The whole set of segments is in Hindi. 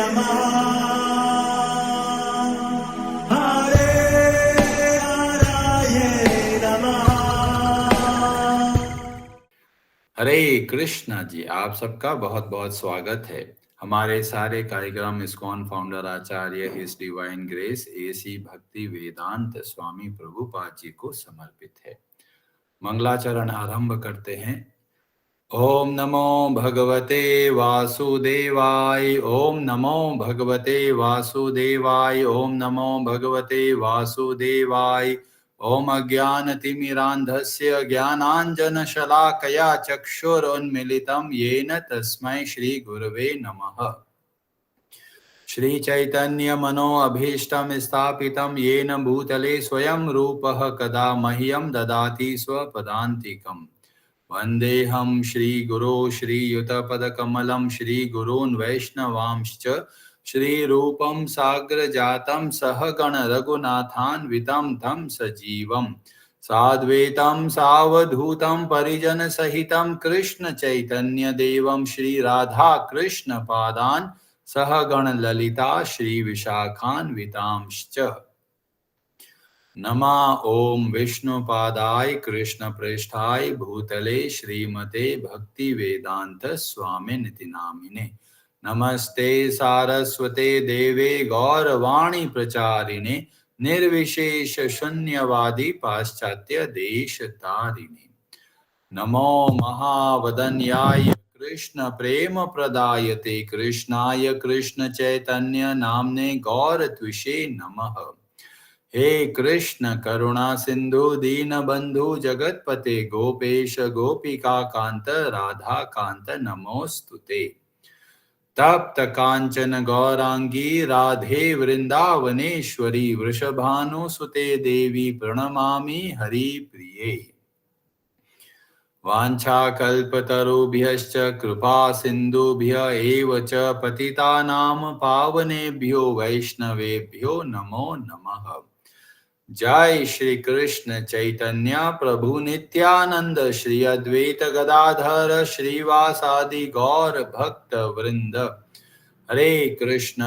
नमः हरे हराये नमः। हरे कृष्णा जी, आप सबका बहुत बहुत स्वागत है। हमारे सारे कार्यक्रम इस्कॉन फाउंडर आचार्य हिज डिवाइन ग्रेस एसी भक्ति वेदांत स्वामी प्रभुपाद जी को समर्पित है। मंगलाचरण आरंभ करते हैं। ओम नमो भगवते वासुदेवाय। ओम नमो भगवते वासुदेवाय। ओम नमो भगवते वासुदेवाय। ओम अज्ञानतिमिरान्धस्य ज्ञानाञ्जनशलाकया चक्षुरुन्मीलितं येन तस्मै श्रीगुरवे नमः। श्रीचैतन्यमनोऽभीष्टं स्थापितं येन भूतले स्वयं रूपः कदा मह्यं ददाति स्वपदान्तिकम्। वन्देऽहं श्रीगुरो श्रीयुतपदकमलं श्रीगुरून् वैष्णवांश्च श्रीरूपं साग्रजातं सहगण रघुनाथान्वितं तं सजीवं साद्वैतं सावधूतं परिजनसहितं कृष्णचैतन्यदेवं श्रीराधाकृष्णपादान् सहगण ललिता श्रीविशाखान्वितांश्च। नमा ओम विष्णुपादाय कृष्णप्रेष्ठाय भूतले श्रीमते भक्ति वेदांत स्वामिनिति नामिने। नमस्ते सारस्वते देवे गौरवाणी प्रचारिणे निर्विशेष शून्यवादी पाश्चात्य देश तारिणे। नमो महावदन्याय कृष्ण प्रेम प्रदायते कृष्णाय कृष्ण चैतन्य नामने गौर त्विषे नमः। हे कृष्ण करुणा सिंधु दीनबंधु जगतपते गोपेश गोपिका कांत राधा कांत नमोस्तुते। तप्त कांचन गौरांगी राधे वृंदावनेश्वरी वृषभानुसुते देवी प्रणमामि हरिप्रिये। वाञ्छाकल्पतरुभ्यश्च कृपा सिन्धुभ्य एव च पतितानां पावनेभ्यो वैष्णवेभ्यो नमो नमः। जय श्री कृष्ण चैतन्य प्रभु नित्यानंद श्री अद्वैत गदाधर श्रीवासादि गौर भक्त वृंद। हरे कृष्ण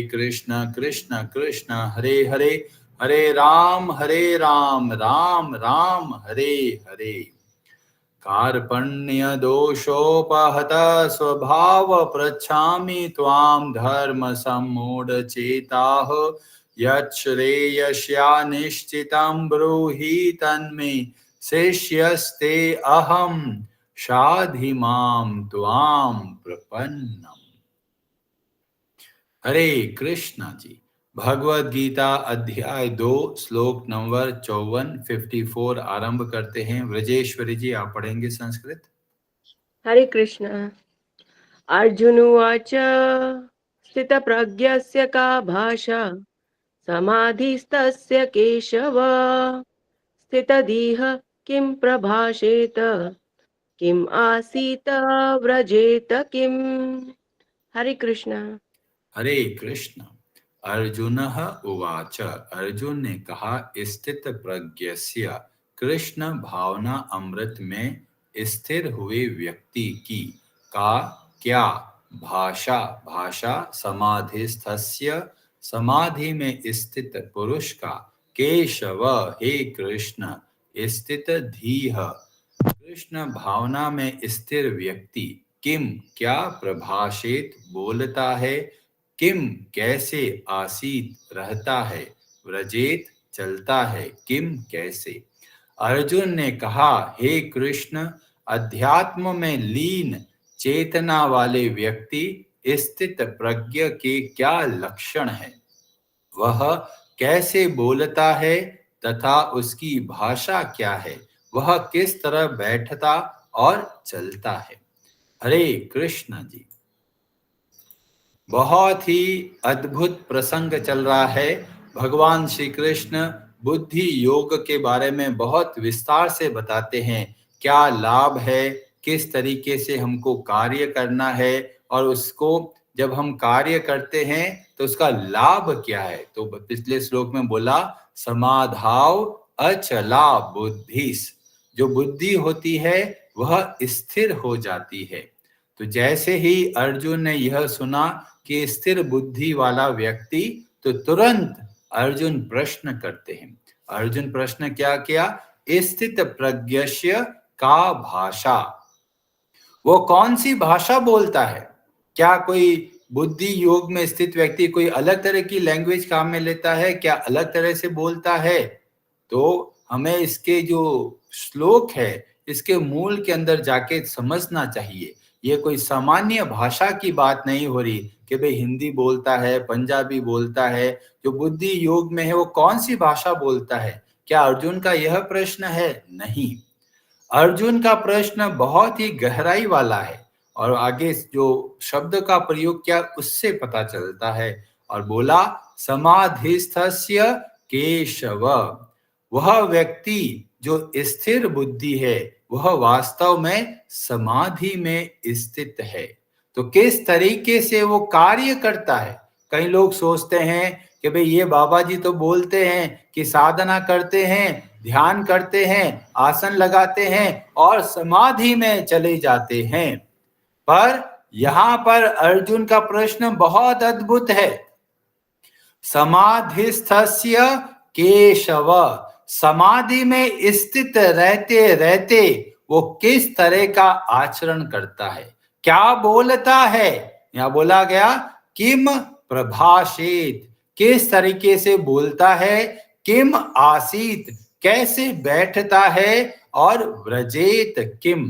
कृष्ण कृष्ण हरे हरे, हरे राम राम राम हरे हरे। कार्पण्य दोषोपहत स्वभाव पृच्छामि त्वां धर्म सम्मूढ़ चेताः यच्छ्रेयस्या निश्चितं ब्रूहि तन्मे शिष्यस्ते अहं शाधि मां त्वां प्रपन्नम्। हरे कृष्णा जी। भगवद गीता अध्याय 2 श्लोक नंबर 54 आरंभ करते हैं। व्रजेश्वरी जी आप पढ़ेंगे संस्कृत। हरे कृष्ण। अर्जुनुवाच स्थितप्रज्ञस्य का भाषा समाधिस्तस्य केशव स्थितदिह किं प्रभाषेत किम आसीत व्रजेत किम। हरे कृष्ण। हरे कृष्ण। अर्जुन उवाच। अर्जुन ने कहा स्थित प्रज्ञस्य कृष्ण भावना अमृत में स्थिर हुए व्यक्ति की का क्या भाषा भाषा समाधिस्थस्य समाधि में स्थित पुरुष का केशव हे कृष्ण स्थित धीह कृष्ण भावना में स्थिर व्यक्ति किम क्या प्रभाषित बोलता है किम कैसे आसीत रहता है व्रजेत चलता है किम कैसे। अर्जुन ने कहा हे कृष्ण अध्यात्म में लीन चेतना वाले व्यक्ति स्थित प्रज्ञ के क्या लक्षण है, वह कैसे बोलता है तथा उसकी भाषा क्या है, वह किस तरह बैठता और चलता है। हरे कृष्ण जी। बहुत ही अद्भुत प्रसंग चल रहा है। भगवान श्री कृष्ण बुद्धि योग के बारे में बहुत विस्तार से बताते हैं क्या लाभ है, किस तरीके से हमको कार्य करना है और उसको जब हम कार्य करते हैं तो उसका लाभ क्या है। तो पिछले श्लोक में बोला समाधाव अचला बुद्धिस, जो बुद्धि होती है वह स्थिर हो जाती है। तो जैसे ही अर्जुन ने यह सुना कि स्थिर बुद्धि वाला व्यक्ति, तो तुरंत अर्जुन प्रश्न करते हैं। अर्जुन प्रश्न क्या किया? स्थित प्रज्ञस्य का भाषा, वो कौन सी भाषा बोलता है? क्या कोई बुद्धि योग में स्थित व्यक्ति कोई अलग तरह की लैंग्वेज काम में लेता है? क्या अलग तरह से बोलता है? तो हमें इसके जो श्लोक है, इसके मूल के अंदर जाके समझना चाहिए। ये कोई सामान्य भाषा की बात नहीं हो रही कि भाई हिंदी बोलता है, पंजाबी बोलता है। जो बुद्धि योग में है वो कौन सी भाषा बोलता है? क्या अर्जुन का यह प्रश्न है? नहीं, अर्जुन का प्रश्न बहुत ही गहराई वाला है और आगे जो शब्द का प्रयोग किया उससे पता चलता है। और बोला समाधिस्थस्य केशव, वह व्यक्ति जो स्थिर बुद्धि है वह वास्तव में समाधि में स्थित है। तो किस तरीके से वो कार्य करता है? कई लोग सोचते हैं कि भाई ये बाबा जी तो बोलते हैं कि साधना करते हैं, ध्यान करते हैं, आसन लगाते हैं और समाधि में चले जाते हैं। पर यहाँ पर अर्जुन का प्रश्न बहुत अद्भुत है। समाधिस्थस्य केशव, समाधि में स्थित रहते रहते वो किस तरह का आचरण करता है, क्या बोलता है? यहां बोला गया किम प्रभाषेत, किस तरीके से बोलता है, किम आसीत, कैसे बैठता है, और व्रजेत किम।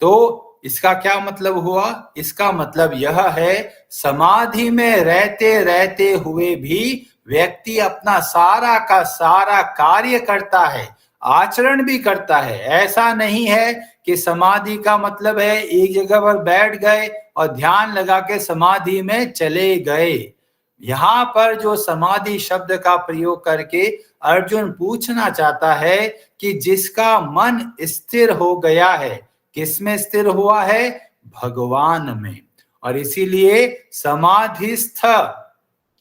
तो इसका क्या मतलब हुआ? इसका मतलब यह है समाधि में रहते रहते हुए भी व्यक्ति अपना सारा का सारा कार्य करता है, आचरण भी करता है। ऐसा नहीं है कि समाधि का मतलब है एक जगह पर बैठ गए और ध्यान लगा के समाधि में चले गए। यहाँ पर जो समाधि शब्द का प्रयोग करके अर्जुन पूछना चाहता है कि जिसका मन स्थिर हो गया है, किसमें स्थिर हुआ है? भगवान में। और इसीलिए समाधिस्थ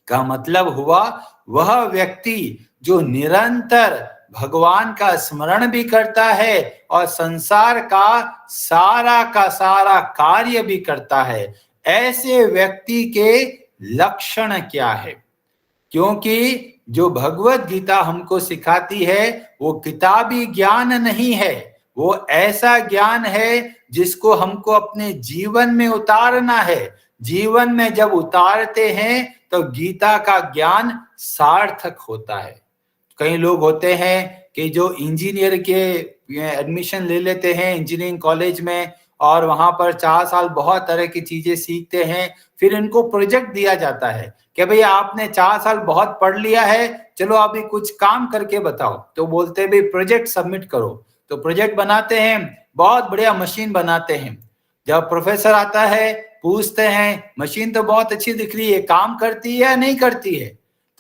का मतलब हुआ वह व्यक्ति जो निरंतर भगवान का स्मरण भी करता है और संसार का सारा कार्य भी करता है। ऐसे व्यक्ति के लक्षण क्या है? क्योंकि जो भगवत गीता हमको सिखाती है वो किताबी ज्ञान नहीं है, वो ऐसा ज्ञान है जिसको हमको अपने जीवन में उतारना है। जीवन में जब उतारते हैं तो गीता का ज्ञान सार्थक होता है। कई लोग होते हैं कि जो इंजीनियर के एडमिशन ले लेते हैं इंजीनियरिंग कॉलेज में और वहां पर 4 साल बहुत तरह की चीजें सीखते हैं, फिर इनको प्रोजेक्ट दिया जाता है कि भाई आपने 4 साल बहुत पढ़ लिया है, चलो अभी कुछ काम करके बताओ। तो बोलते हैं भाई प्रोजेक्ट सबमिट करो। तो प्रोजेक्ट बनाते हैं, बहुत बढ़िया मशीन बनाते हैं। जब प्रोफेसर आता है पूछते हैं मशीन तो बहुत अच्छी दिख रही है, काम करती है या नहीं करती है?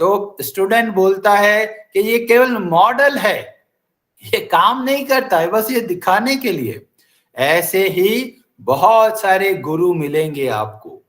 तो स्टूडेंट बोलता है कि ये केवल मॉडल है, ये काम नहीं करता है, बस ये दिखाने के लिए। ऐसे ही बहुत सारे गुरु मिलेंगे आपको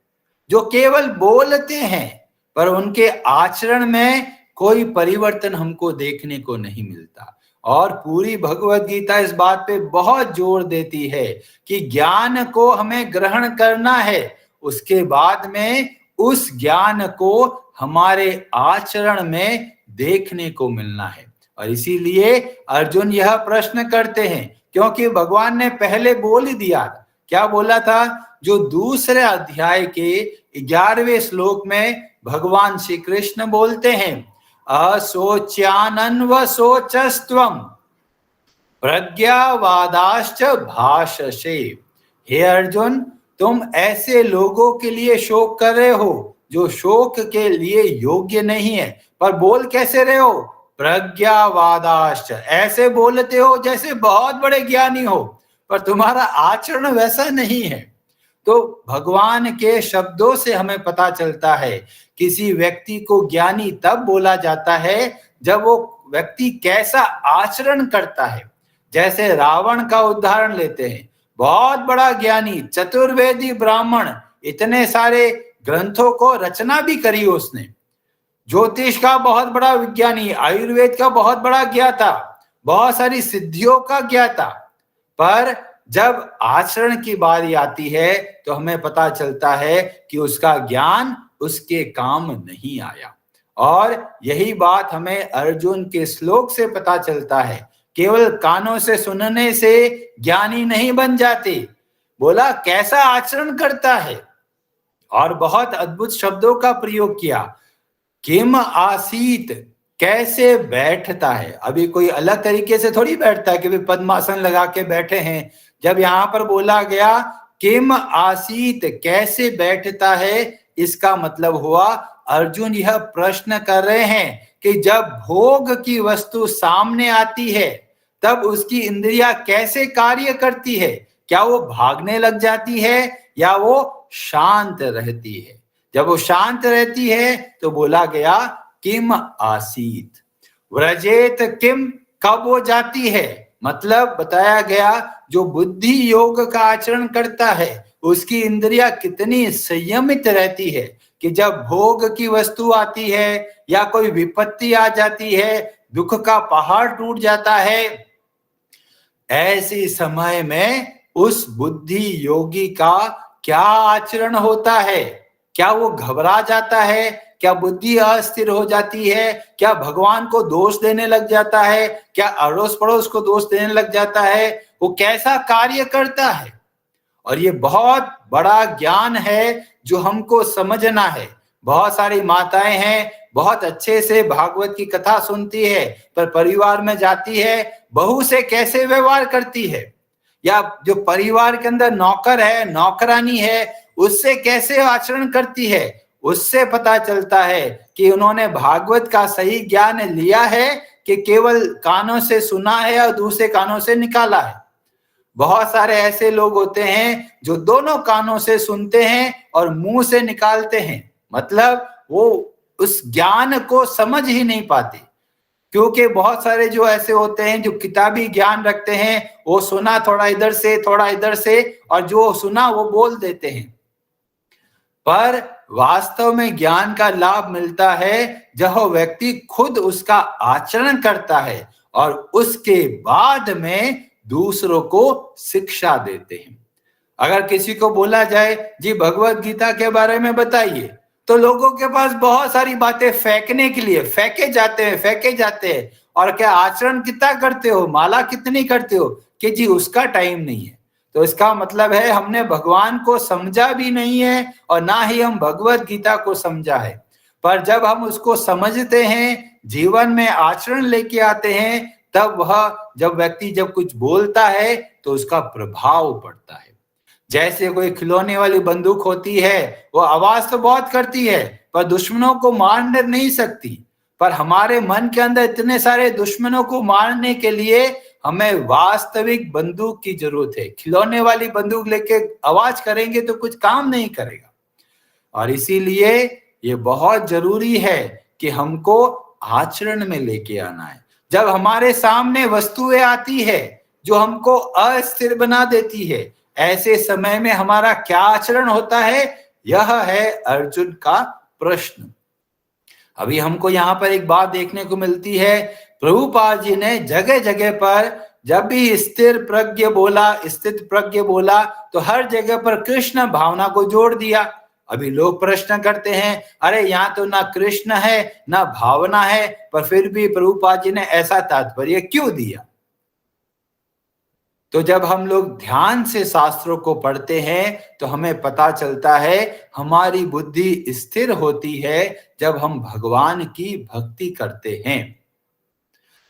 जो केवल बोलते हैं पर उनके आचरण में कोई परिवर्तन हमको देखने को नहीं मिलता। और पूरी भगवत गीता इस बात पे बहुत जोर देती है कि ज्ञान को हमें ग्रहण करना है, उसके बाद में उस ज्ञान को हमारे आचरण में देखने को मिलना है। और इसीलिए अर्जुन यह प्रश्न करते हैं क्योंकि भगवान ने पहले बोल ही दिया। क्या बोला था? जो दूसरे अध्याय के 11वें श्लोक में भगवान श्री कृष्ण बोलते हैं, असोच्यानन्व सोचस्त्वम प्रज्ञावादाश्च भाषसे। हे अर्जुन, तुम ऐसे लोगों के लिए शोक कर रहे हो जो शोक के लिए योग्य नहीं है, पर बोल कैसे रहे हो? प्रज्ञावादाश्च, ऐसे बोलते हो जैसे बहुत बड़े ज्ञानी हो, पर तुम्हारा आचरण वैसा नहीं है। तो भगवान के शब्दों से हमें पता चलता है किसी व्यक्ति को ज्ञानी तब बोला जाता है जब वो व्यक्ति कैसा आचरण करता है। जैसे रावण का उदाहरण लेते हैं, बहुत बड़ा ज्ञानी, चतुर्वेदी ब्राह्मण, इतने सारे ग्रंथों को रचना भी करी उसने। ज्योतिष का बहुत बड़ा विज्ञानी, आयुर्वेद का बहुत बड़ा ज्ञाता, बहुत सारी सिद्धियों का ज्ञाता, पर जब आचरण की बारी आती है तो हमें पता चलता है कि उसका ज्ञान उसके काम नहीं आया। और यही बात हमें अर्जुन के श्लोक से पता चलता है। केवल कानों से सुनने से ज्ञानी नहीं बन जाते। बोला कैसा आचरण करता है, और बहुत अद्भुत शब्दों का प्रयोग किया। किम आसीत, कैसे बैठता है। अभी कोई अलग तरीके से थोड़ी बैठता है कि भी पद्मासन लगा के बैठे हैं। जब यहाँ पर बोला गया किम आसीत, कैसे बैठता है, इसका मतलब हुआ अर्जुन यह प्रश्न कर रहे हैं कि जब भोग की वस्तु सामने आती है तब उसकी इंद्रियां कैसे कार्य करती है। क्या वो भागने लग जाती है या वो शांत रहती है। जब वो शांत रहती है तो बोला गया किम आसीत। व्रजेत किम, कब हो जाती है, मतलब बताया गया जो बुद्धि योग का आचरण करता है उसकी इंद्रियां कितनी संयमित रहती है कि जब भोग की वस्तु आती है या कोई विपत्ति आ जाती है, दुख का पहाड़ टूट जाता है, ऐसे समय में उस बुद्धि योगी का क्या आचरण होता है। क्या वो घबरा जाता है, क्या बुद्धि अस्थिर हो जाती है, क्या भगवान को दोष देने लग जाता है, क्या अड़ोस पड़ोस को दोष देने लग जाता है, वो कैसा कार्य करता है। और ये बहुत बड़ा ज्ञान है जो हमको समझना है। बहुत सारी माताएं हैं, बहुत अच्छे से भागवत की कथा सुनती है, पर परिवार में जाती है, बहू से कैसे व्यवहार करती है, या जो परिवार के अंदर नौकर है, नौकरानी है, उससे कैसे आचरण करती है, उससे पता चलता है कि उन्होंने भागवत का सही ज्ञान लिया है कि केवल कानों से सुना है और दूसरे कानों से निकाला है। बहुत सारे ऐसे लोग होते हैं जो दोनों कानों से सुनते हैं और मुंह से निकालते हैं, मतलब वो उस ज्ञान को समझ ही नहीं पाते। क्योंकि बहुत सारे जो ऐसे होते हैं जो किताबी ज्ञान रखते हैं, वो सुना थोड़ा इधर से थोड़ा इधर से, और जो सुना वो बोल देते हैं। पर वास्तव में ज्ञान का लाभ मिलता है जब व्यक्ति खुद उसका आचरण करता है और उसके बाद में दूसरों को शिक्षा देते हैं। अगर किसी को बोला जाए जी भगवत गीता के बारे में बताइए, तो लोगों के पास बहुत सारी बातें फेंकने के लिए फेंके जाते हैं। और क्या आचरण कितना करते हो, माला कितनी करते हो, कि जी उसका टाइम नहीं है। तो इसका मतलब है हमने भगवान को समझा भी नहीं है और ना ही हम भगवत गीता को समझा है। पर जब हम उसको समझते हैं, जीवन में आचरण लेके आते हैं, तब वह जब व्यक्ति जब कुछ बोलता है तो उसका प्रभाव पड़ता है। जैसे कोई खिलौने वाली बंदूक होती है, वो आवाज तो बहुत करती है पर दुश्मनों को मार नहीं सकती। पर हमारे मन के अंदर इतने सारे दुश्मनों को मारने के लिए हमें वास्तविक बंदूक की जरूरत है। खिलौने वाली बंदूक लेके आवाज करेंगे तो कुछ काम नहीं करेगा। और इसीलिए ये बहुत जरूरी है कि हमको आचरण में लेके आना है। जब हमारे सामने वस्तुएं आती है जो हमको अस्थिर बना देती है, ऐसे समय में हमारा क्या आचरण होता है, यह है अर्जुन का प्रश्न। अभी हमको यहाँ पर एक बात देखने को मिलती है, प्रभुपाद जी ने जगह जगह पर जब भी स्थित प्रज्ञ बोला तो हर जगह पर कृष्ण भावना को जोड़ दिया। अभी लोग प्रश्न करते हैं, अरे यहाँ तो ना कृष्ण है ना भावना है, पर फिर भी प्रभुपाद जी ने ऐसा तात्पर्य क्यों दिया। तो जब हम लोग ध्यान से शास्त्रों को पढ़ते हैं तो हमें पता चलता है हमारी बुद्धि स्थिर होती है जब हम भगवान की भक्ति करते हैं।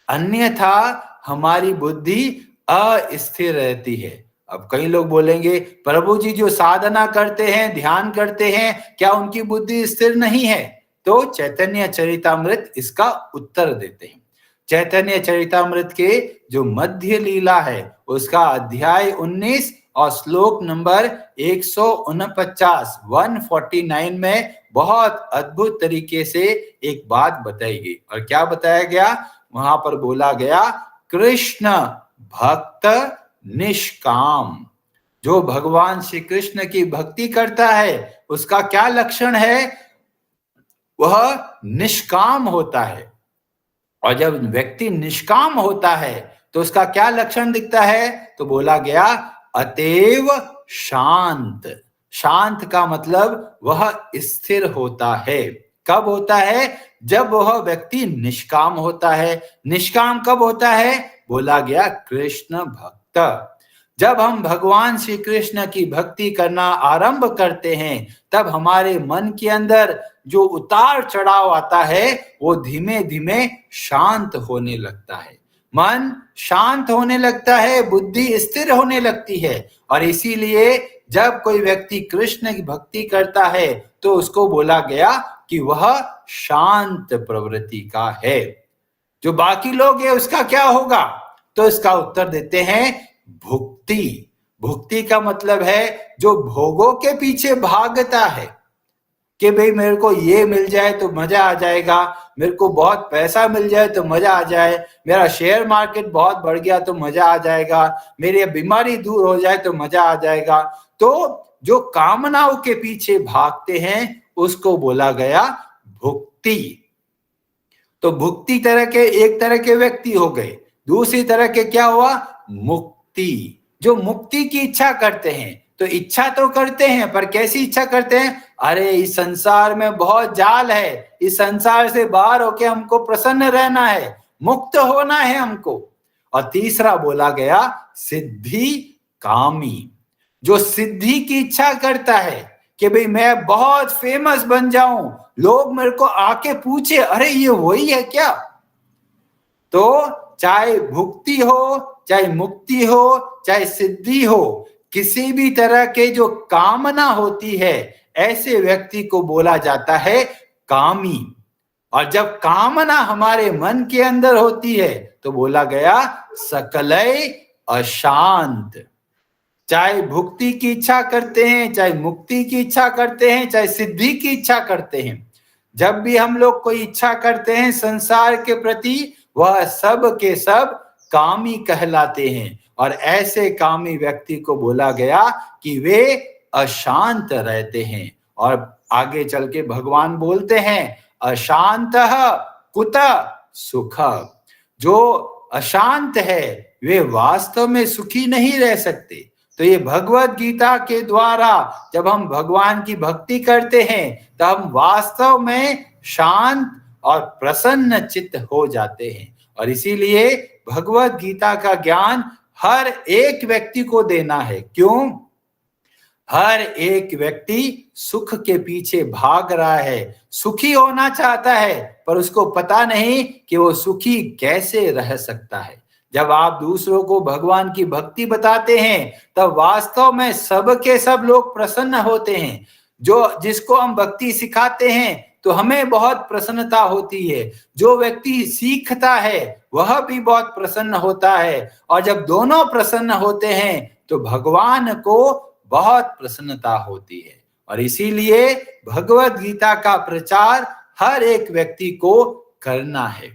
अन्यथा हमारी बुद्धि अस्थिर रहती है। अब कई लोग बोलेंगे प्रभु जी जो साधना करते हैं, ध्यान करते हैं, क्या उनकी बुद्धि स्थिर नहीं है? तो चैतन्य चरितामृत इसका उत्तर देते हैं। चैतन्य चरितामृत के जो मध्य लीला है उसका अध्याय 19 और श्लोक नंबर 149 में बहुत अद्भुत तरीके से एक बात बताई गई। और क्या बताया गया? वहां पर बोला गया कृष्ण भक्त निष्काम। जो भगवान श्री कृष्ण की भक्ति करता है उसका क्या लक्षण है? वह निष्काम होता है। और जब व्यक्ति निष्काम होता है तो उसका क्या लक्षण दिखता है? तो बोला गया अतएव शांत। शांत का मतलब वह स्थिर होता है। कब होता है? जब वह व्यक्ति निष्काम होता है। निष्काम कब होता है? बोला गया कृष्ण भक्त। जब हम भगवान श्री कृष्ण की भक्ति करना आरंभ करते हैं तब हमारे मन के अंदर जो उतार चढ़ाव आता है वो धीमे धीमे शांत होने लगता है। मन शांत होने लगता है, बुद्धि स्थिर होने लगती है। और इसीलिए जब कोई व्यक्ति कृष्ण की भक्ति करता है तो उसको बोला गया कि वह शांत प्रवृत्ति का है। जो बाकी लोग हैं उसका क्या होगा? तो इसका उत्तर देते हैं भुक्ति। भुक्ति का मतलब है जो भोगों के पीछे भागता है कि भाई मेरे को ये मिल जाए तो मजा आ जाएगा, मेरे को बहुत पैसा मिल जाए तो मजा आ जाए, मेरा शेयर मार्केट बहुत बढ़ गया तो मजा आ जाएगा, मेरी बीमारी दूर हो जाए तो मजा आ जाएगा। तो जो कामनाओं के पीछे भागते हैं उसको बोला गया भुक्ति। तो भुक्ति तरह के एक तरह के व्यक्ति हो गए। दूसरी तरह के क्या हुआ? मुक्ति। जो मुक्ति की इच्छा करते हैं। तो इच्छा तो करते हैं पर कैसी इच्छा करते हैं? अरे इस संसार में बहुत जाल है, इस संसार से बाहर होके हमको प्रसन्न रहना है, मुक्त होना है हमको। और तीसरा बोला गया सिद्धि कामी। जो सिद्धि की इच्छा करता है कि भाई मैं बहुत फेमस बन जाऊं, लोग मेरे को आके पूछे अरे ये वही है क्या? तो चाहे भुक्ति हो, चाहे मुक्ति हो, चाहे सिद्धि हो, किसी भी तरह के जो कामना होती है ऐसे व्यक्ति को बोला जाता है कामी। और जब कामना हमारे मन के अंदर होती है तो बोला गया सकलय अशांत। चाहे भुक्ति की इच्छा करते हैं, चाहे मुक्ति की इच्छा करते हैं, चाहे सिद्धि की इच्छा करते हैं, जब भी हम लोग कोई इच्छा करते हैं संसार के प्रति वह सब के सब कामी कहलाते हैं। और ऐसे कामी व्यक्ति को बोला गया कि वे अशांत रहते हैं। और आगे चल के भगवान बोलते हैं अशांतः कुतः सुख। जो अशांत है वे वास्तव में सुखी नहीं रह सकते। तो ये भगवत गीता के द्वारा जब हम भगवान की भक्ति करते हैं तब हम वास्तव में शांत और प्रसन्न चित्त हो जाते हैं। और इसीलिए भगवत गीता का ज्ञान हर एक व्यक्ति को देना है। क्यों? हर एक व्यक्ति सुख के पीछे भाग रहा है, सुखी होना चाहता है, पर उसको पता नहीं कि वो सुखी कैसे रह सकता है। जब आप दूसरों को भगवान की भक्ति बताते हैं तब वास्तव में सब के सब लोग प्रसन्न होते हैं। जो जिसको हम भक्ति सिखाते हैं तो हमें बहुत प्रसन्नता होती है, जो व्यक्ति सीखता है वह भी बहुत प्रसन्न होता है। और जब दोनों प्रसन्न होते हैं तो भगवान को बहुत प्रसन्नता होती है। और इसीलिए भगवत गीता का प्रचार हर एक व्यक्ति को करना है।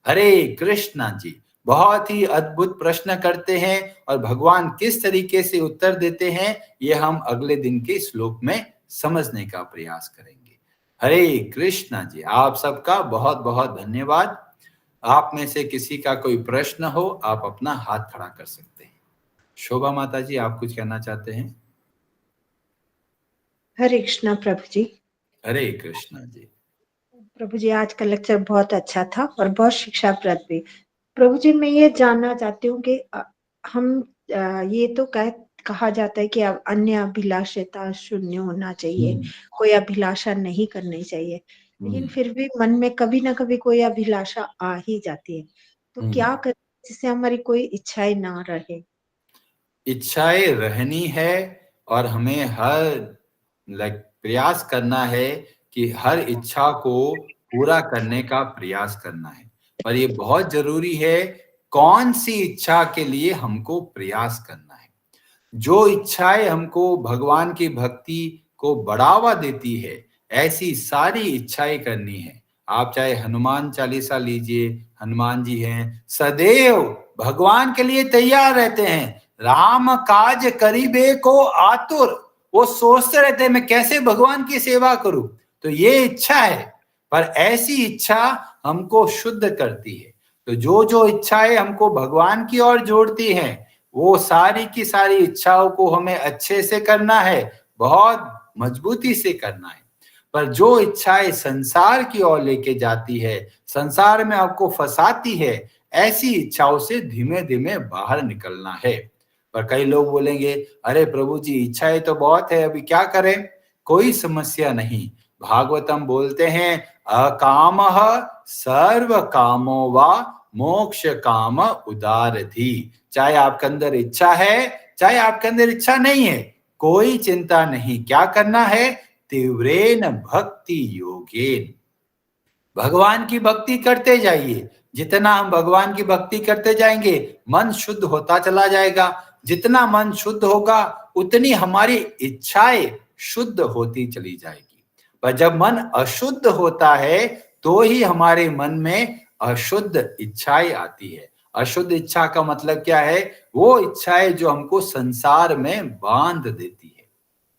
हरे कृष्णा जी बहुत ही अद्भुत प्रश्न करते हैं और भगवान किस तरीके से उत्तर देते हैं ये हम अगले दिन के श्लोक में समझने का प्रयास करेंगे। हरे कृष्णा जी, आप सबका बहुत बहुत धन्यवाद। आप में से किसी का कोई प्रश्न हो आप अपना हाथ खड़ा कर सकते हैं। शोभा माता जी, आप कुछ कहना चाहते हैं? हरे कृष्णा प्रभु जी। हरे कृष्णा जी। प्रभु जी आज का लेक्चर बहुत अच्छा था और बहुत शिक्षाप्रद भी। प्रभु जी मैं ये जानना चाहती हूँ कि हम ये तो कहा जाता है कि अब अन्य अभिलाषिता शून्य होना चाहिए, कोई अभिलाषा नहीं करनी चाहिए, लेकिन फिर भी मन में कभी ना कभी कोई अभिलाषा आ ही जाती है। तो क्या करें जिससे हमारी कोई इच्छाएं ना रहे? इच्छाएं रहनी है और हमें हर प्रयास करना है कि हर इच्छा को पूरा करने का प्रयास करना है। पर ये बहुत जरूरी है कौन सी इच्छा के लिए हमको प्रयास करना है। जो इच्छाएं हमको भगवान की भक्ति को बढ़ावा देती है ऐसी सारी इच्छाएं करनी है। आप चाहे हनुमान चालीसा लीजिए, हनुमान जी हैं सदैव भगवान के लिए तैयार रहते हैं। राम काज करीबे को आतुर, वो सोचते रहते हैं मैं कैसे भगवान की सेवा करूं। तो ये इच्छा है, पर ऐसी इच्छा हमको शुद्ध करती है। तो जो जो इच्छाएं हमको भगवान की ओर जोड़ती हैं वो सारी की सारी इच्छाओं को हमें अच्छे से करना है, बहुत मजबूती से करना है। पर जो इच्छाएं संसार की ओर लेके जाती है, संसार में आपको फंसाती है, ऐसी इच्छाओं से धीमे धीमे बाहर निकलना है। पर कई लोग बोलेंगे, अरे प्रभु जी इच्छाएं तो बहुत है, अभी क्या करें? कोई समस्या नहीं। भागवतम बोलते हैं, अकामः सर्व कामो वा मोक्ष काम उदारधि। चाहे आपके अंदर इच्छा है, चाहे आपके अंदर इच्छा नहीं है, कोई चिंता नहीं। क्या करना है? तीव्रेन भक्ति योगेन, भगवान की भक्ति करते जाइए। जितना हम भगवान की भक्ति करते जाएंगे, मन शुद्ध होता चला जाएगा। जितना मन शुद्ध होगा, उतनी हमारी इच्छाएं शुद्ध होती चली जाएगी। पर जब मन अशुद्ध होता है, तो ही हमारे मन में अशुद्ध इच्छाएं आती है। अशुद्ध इच्छा का मतलब क्या है? वो इच्छाएं जो हमको संसार में बांध देती है।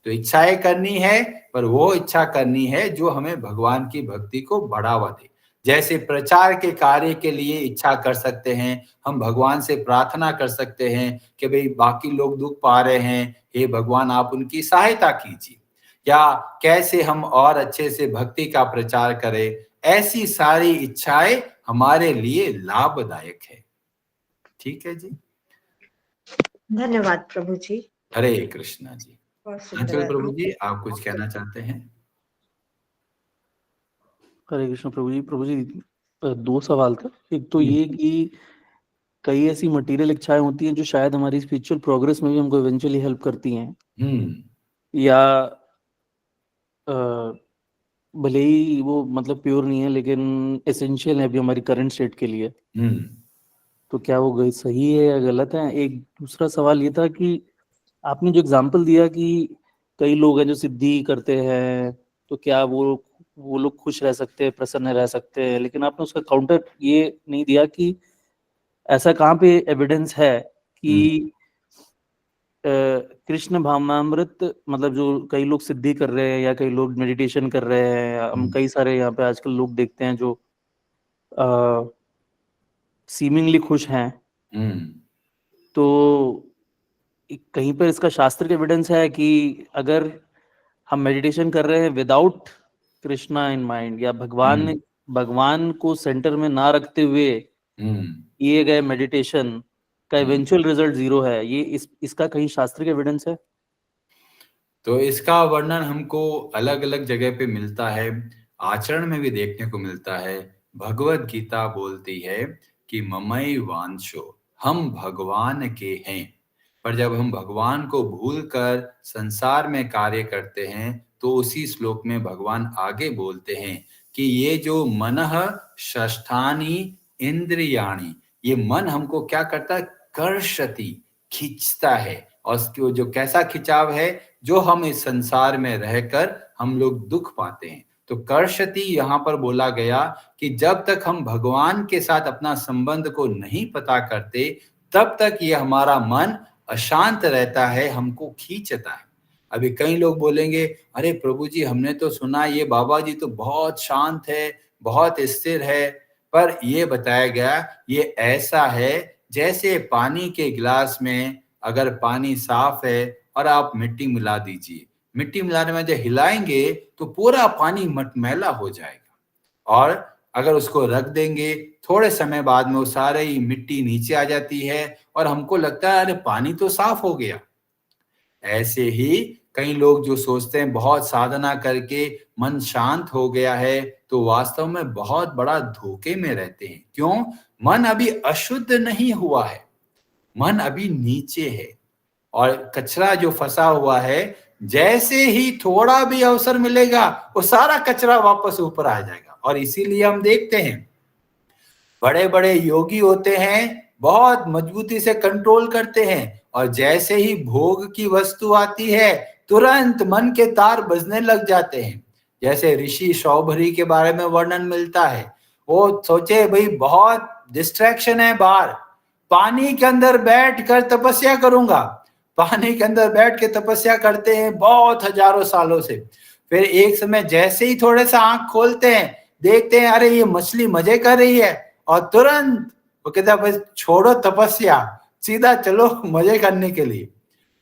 तो इच्छाएं करनी है, पर वो इच्छा करनी है जो हमें भगवान की भक्ति को बढ़ावा दे। जैसे प्रचार के कार्य के लिए इच्छा कर सकते हैं, हम भगवान से प्रार्थना कर सकते हैं कि भाई बाकी लोग दुख पा रहे हैं, हे भगवान आप उनकी सहायता कीजिए। या कैसे हम और अच्छे से भक्ति का प्रचार करें, ऐसी सारी इच्छाएं हमारे लिए लाभदायक है। ठीक है जी, धन्यवाद प्रभु जी। हरे कृष्णा जी। बहुत अंचल सुंदर। प्रभु जी, आप कुछ कहना चाहते हैं? हरे कृष्ण प्रभु जी। प्रभु जी, दो सवाल था। एक तो ये कि कई ऐसी मटेरियल इच्छाएं होती हैं जो शायद हमारी स्पिरिचुअल प्रोग्रेस में भी हमको इवेंचुअली हेल्प करती हैं, या भले ही वो मतलब प्योर नहीं है लेकिन एसेंशियल है अभी हमारी करंट स्टेट के लिए। तो क्या वो सही है या गलत है? एक दूसरा सवाल ये था कि आपने जो एग्जांपल दिया कि कई लोग हैं जो सिद्धि करते हैं, तो क्या वो लोग खुश रह सकते हैं, प्रसन्न रह सकते हैं, लेकिन आपने उसका काउंटर ये नहीं दिया कि ऐसा कहाँ पे एविडेंस है कि कृष्ण भावनामृत, मतलब जो कई लोग सिद्धि कर रहे हैं या कई लोग मेडिटेशन कर रहे हैं, हम कई सारे यहाँ पे आजकल लोग देखते हैं जो सीमिंगली खुश हैं, तो कहीं पर इसका शास्त्र के एविडेंस है कि अगर हम मेडिटेशन कर रहे हैं विदाउट कृष्णा इन माइंड, या भगवान को सेंटर में ना रखते हुए किए गए मेडिटेशन का इवेंचुअल रिजल्ट 0 है, ये इसका कहीं शास्त्र के एविडेंस है? तो इसका वर्णन हमको अलग अलग जगह पे मिलता है, आचरण में भी देखने को मिलता है। भगवत गीता बोलती है कि ममई वांशो, हम भगवान के हैं। पर जब हम भगवान को भूलकर संसार में कार्य करते हैं, तो उसी श्लोक में भगवान आगे बोलते हैं कि ये जो मनः षष्ठानि इंद्रियाणि, ये मन हमको क्या करता है? कर्षति, खींचता है। और जो कैसा खिंचाव है, जो हम इस संसार में रहकर हम लोग दुख पाते हैं। तो कर्षति यहाँ पर बोला गया कि जब तक हम भगवान के साथ अपना संबंध को नहीं पता करते, तब तक ये हमारा मन अशांत रहता है, हमको खींचता है। अभी कई लोग बोलेंगे, अरे प्रभु जी हमने तो सुना ये बाबा जी तो बहुत शांत है, बहुत स्थिर है। पर ये बताया गया, ये ऐसा है जैसे पानी के गिलास में अगर पानी साफ है और आप मिट्टी मिला दीजिए, मिट्टी मिलाने में जब हिलाएंगे तो पूरा पानी मटमैला हो जाएगा। और अगर उसको रख देंगे, थोड़े समय बाद में वो सारे ही मिट्टी नीचे आ जाती है और हमको लगता है अरे पानी तो साफ हो गया। ऐसे ही कई लोग जो सोचते हैं बहुत साधना करके मन शांत हो गया है, तो वास्तव में बहुत बड़ा धोखे में रहते हैं। क्यों? मन अभी अशुद्ध नहीं हुआ है, मन अभी नीचे है। और कचरा जो फंसा हुआ है, जैसे ही थोड़ा भी अवसर मिलेगा वो सारा कचरा वापस ऊपर आ जाएगा। और इसीलिए हम देखते हैं बड़े बड़े योगी होते हैं, बहुत मजबूती से कंट्रोल करते हैं, और जैसे ही भोग की वस्तु आती है तुरंत मन के तार बजने लग जाते हैं। जैसे ऋषि शौभरी के बारे में वर्णन मिलता है, वो सोचे भाई बहुत डिस्ट्रैक्शन है बाहर, पानी के अंदर बैठ कर तपस्या करूंगा। पानी के अंदर बैठ के तपस्या करते हैं बहुत हजारों सालों से। फिर एक समय जैसे ही थोड़े सा आंख खोलते हैं, देखते हैं अरे ये मछली मजे कर रही है, और तुरंत वो कहता है बस छोड़ो तपस्या, सीधा चलो मजे करने के लिए।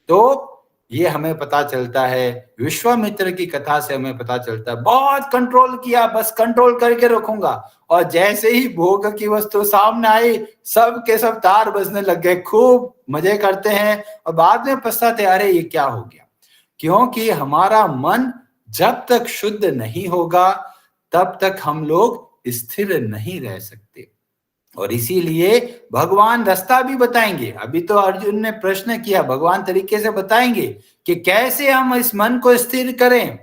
तो ये हमें पता चलता है, विश्वामित्र की कथा से हमें पता चलता है, बहुत कंट्रोल किया, बस कंट्रोल करके रखूंगा, और जैसे ही भोग की वस्तु सामने आई, सब के सब तार बजने लग गए, खूब मजे करते हैं और बाद में पछताते, अरे ये क्या हो गया। क्योंकि हमारा मन जब तक शुद्ध नहीं होगा तब तक हम लोग स्थिर नहीं रह सकते। और इसीलिए भगवान रास्ता भी बताएंगे। अभी तो अर्जुन ने प्रश्न किया, भगवान तरीके से बताएंगे कि कैसे हम इस मन को स्थिर करें।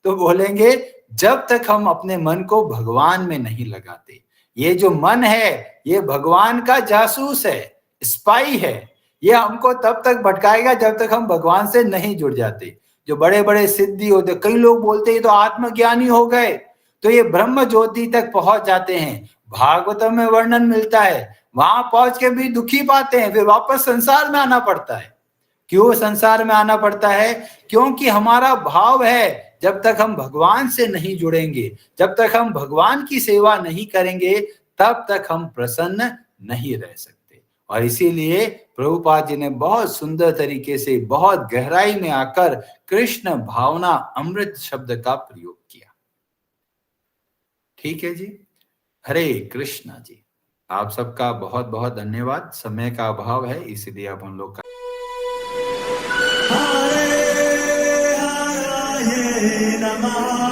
तो बोलेंगे जब तक हम अपने मन को भगवान में नहीं लगाते। ये जो मन है ये भगवान का जासूस है, स्पाई है। ये हमको तब तक भटकाएगा जब तक हम भगवान से नहीं जुड़ जाते। जो बड़े बड़े सिद्धि होते, कई लोग बोलते हैं तो आत्मज्ञानी हो गए, तो ये ब्रह्म ज्योति तक पहुंच जाते हैं। भागवतम में वर्णन मिलता है, वहां पहुंच के भी दुखी पाते हैं, फिर वापस संसार में आना पड़ता है। क्यों संसार में आना पड़ता है? क्योंकि हमारा भाव है, जब तक हम भगवान से नहीं जुड़ेंगे, जब तक हम भगवान की सेवा नहीं करेंगे, तब तक हम प्रसन्न नहीं रह सकते। और इसीलिए प्रभुपाद जी ने बहुत सुंदर तरीके से, बहुत गहराई में आकर कृष्ण भावना अमृत शब्द का प्रयोग किया। ठीक है जी, हरे कृष्णा जी। आप सबका बहुत बहुत धन्यवाद। समय का अभाव है इसलिए अब हम लोग हरे नमः।